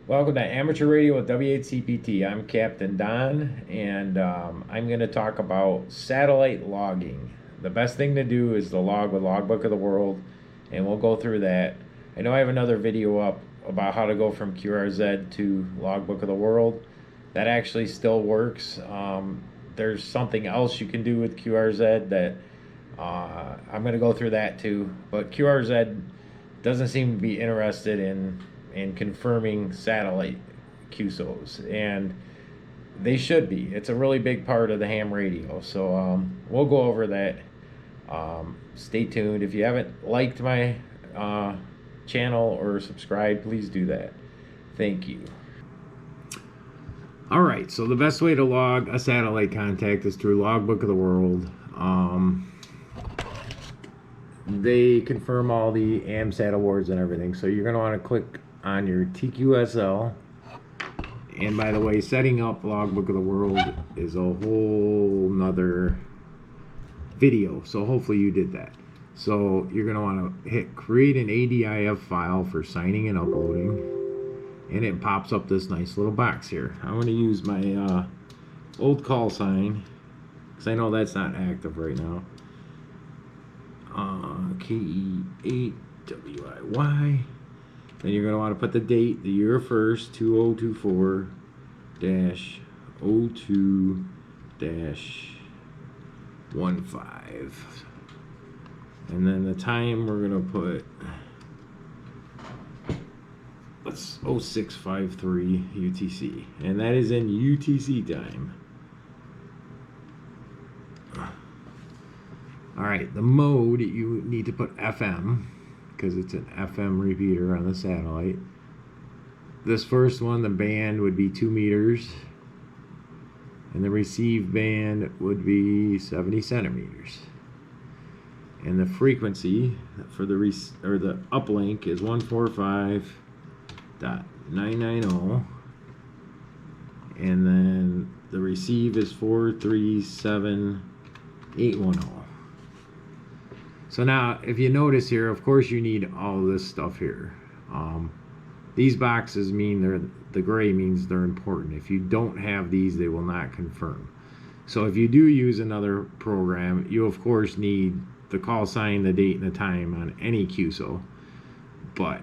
Welcome to Amateur Radio with W8CPT. I'm Captain Don, and I'm going to talk about satellite logging. The best thing to do is the log with Logbook of the World, and we'll go through that. I know I have another video up about how to go from QRZ to Logbook of the World. That actually still works. There's something else you can do with QRZ that I'm going to go through that too, but QRZ doesn't seem to be interested in confirming satellite QSOs, and they should be. It's a really big part of the ham radio, so we'll go over that. Stay tuned. If you haven't liked my channel or subscribed, please do that. Thank you. Alright, so the best way to log a satellite contact is through Logbook of the World. They confirm all the AMSAT awards and everything, so you're going to want to click on your TQSL. And by the way, setting up Logbook of the World is a whole nother video, so hopefully you did that. So you're going to want to hit create an ADIF file for signing and uploading, and it pops up this nice little box here. I'm going to use my old call sign because I know that's not active right now. KE8WIY. Then you're going to want to put the date, the year first, 2024-02-15. And then the time we're going to put, let's 0653 UTC. And that is in UTC time. Alright, the mode, you need to put FM, because it's an FM repeater on the satellite. This first one, the band would be 2 meters, and the receive band would be 70 centimeters. And the frequency for the the uplink is 145.990, and then the receive is 437.810. So now, if you notice here, of course you need all this stuff here. These boxes mean the gray means they're important. If you don't have these, they will not confirm. So if you do use another program, you of course need the call sign, the date, and the time on any QSO. But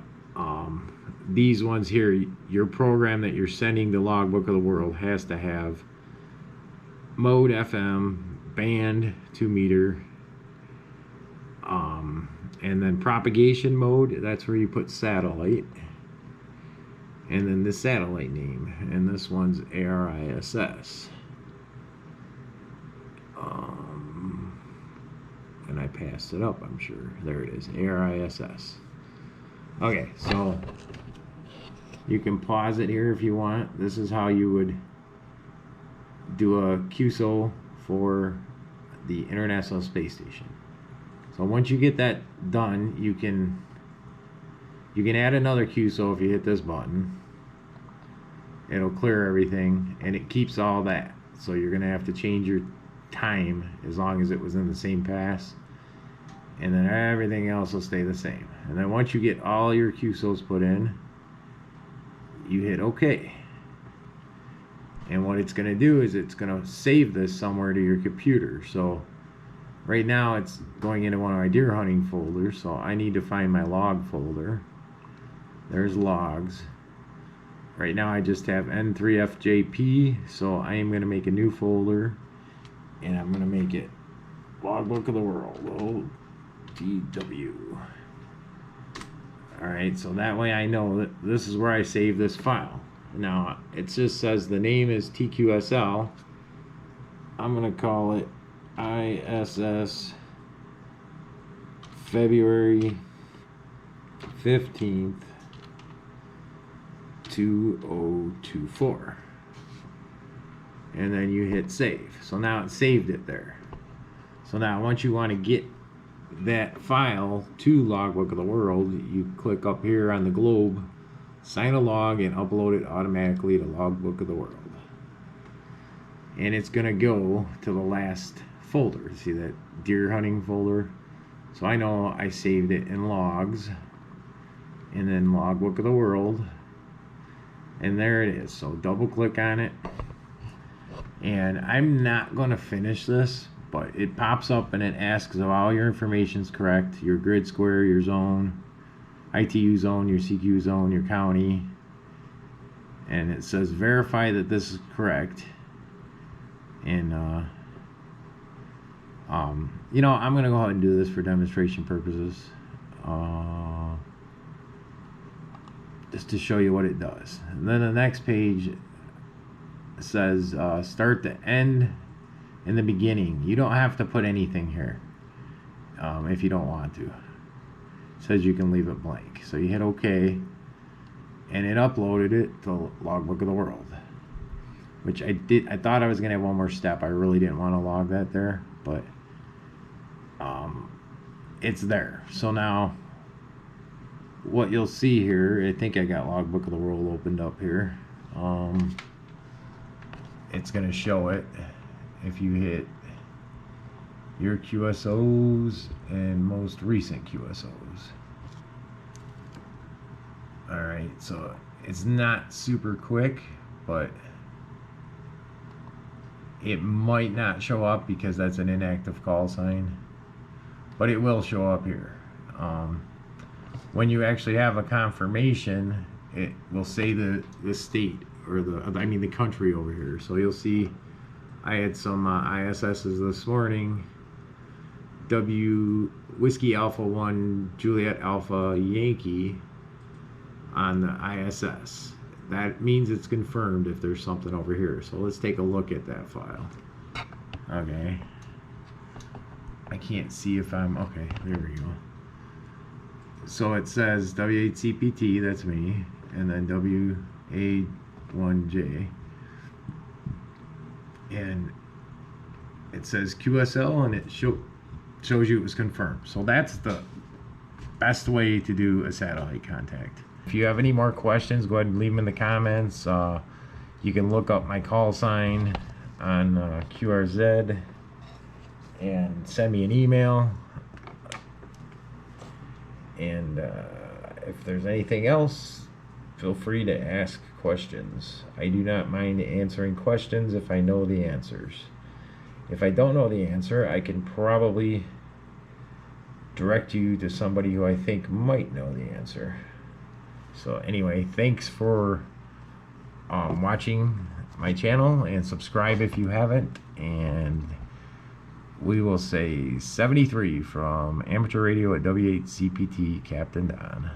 these ones here, your program that you're sending the Logbook of the World has to have mode FM, band 2 meter, and then propagation mode, that's where you put satellite, and then the satellite name, and this one's ARISS. And I passed it up, I'm sure. There it is, ARISS. Okay, so you can pause it here if you want. This is how you would do a QSO for the International Space Station. So once you get that done, you can add another QSO if you hit this button. It'll clear everything, and it keeps all that. So you're going to have to change your time as long as it was in the same pass, and then everything else will stay the same. And then once you get all your QSOs put in, you hit OK. And what it's going to do is it's going to save this somewhere to your computer. So right now it's going into one of my deer hunting folders, so I need to find my log folder. There's logs. Right now I just have N3FJP, so I am going to make a new folder, and I'm going to make it Logbook of the World, LGW. Alright, so that way I know that this is where I save this file. Now it just says the name is TQSL. I'm going to call it ISS February 15th 2024, and then you hit save. So now it saved it there. So now once you want to get that file to Logbook of the World, you click up here on the globe, sign a log, and upload it automatically to Logbook of the World. And it's going to go to the last folder. See that deer hunting folder? So I know I saved it in logs, and then Logbook of the World, And there it is. So double click on it. And I'm not going to finish this, but it pops up and it asks if all your information is correct. Your grid square, your zone, ITU zone, your CQ zone, your county. And it says verify that this is correct. And you know, I'm gonna go ahead and do this for demonstration purposes, just to show you what it does. And then the next page says start the end in the beginning. You don't have to put anything here if you don't want to. It says you can leave it blank. So you hit OK, and it uploaded it to Logbook of the World, which I thought I was gonna have one more step. I really didn't want to log that there, but it's there. So now what you'll see here, I think I got Logbook of the World opened up here. It's gonna show it if you hit your QSOs and most recent QSOs. Alright, so it's not super quick, but it might not show up because that's an inactive call sign, but it will show up here. When you actually have a confirmation, it will say the state, or the country over here. So you'll see I had some ISS's this morning. Whiskey Alpha 1 Juliet Alpha Yankee on the ISS. That means it's confirmed if there's something over here. So let's take a look at that file. Okay. I can't see if I'm... Okay, there we go. So it says W8CPT, that's me, and then WA1J. And it says QSL, and it shows you it was confirmed. So that's the best way to do a satellite contact. If you have any more questions, go ahead and leave them in the comments. You can look up my call sign on QRZ and send me an email. And if there's anything else, feel free to ask questions. I do not mind answering questions if I know the answers. If I don't know the answer, I can probably direct you to somebody who I think might know the answer. So anyway, thanks for watching my channel, and subscribe if you haven't. And we will say 73 from Amateur Radio at W8CPT, Captain Don.